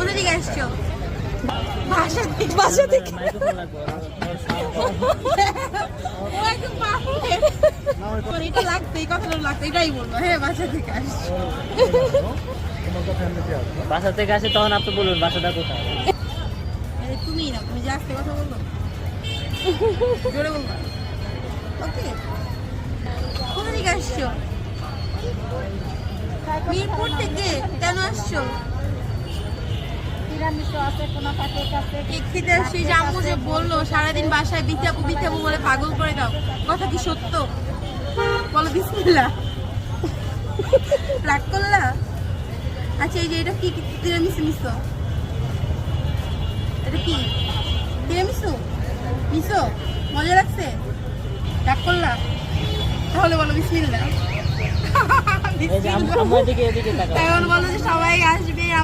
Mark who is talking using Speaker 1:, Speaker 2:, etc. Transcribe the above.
Speaker 1: কোথা থেকে আসছো? বাসা থেকে। ও একদম perfect। তোর এটা লাগতো, এই কথাটা লাগতো, এটাই বলবো। হ্যাঁ, বাসা থেকে আসছো।
Speaker 2: বাসা থেকে আসে তখন আপনি বলুন বাসাটা কোথায়।
Speaker 1: আরে তুমিই না, তুমি যে আস্তে কথা বলবো, জোরে বলবো। ওকে, কোথা থেকে আসছো? মিরপুর থেকে। কেন আসছো? কেক খেতে আসছি। যে আম্মু যে বললো সারাদিন বাসায় বিথাপু বিথাপু বলে পাগল করে দাও, কথা কি সত্য? বলো বিসমিল্লাহ। রাগ করলা? আচ্ছা, এই যে এটা কি তিরামিসু মিসো? এটা কি তিরামিসু মিসো? মজা লাগছে? রাগ করলা? তাহলে বলো বিসমিল্লাহ।
Speaker 2: এই যে আমার দিকে এদিকে তাকাও।
Speaker 1: এখন বলো যে সবাই আসবে।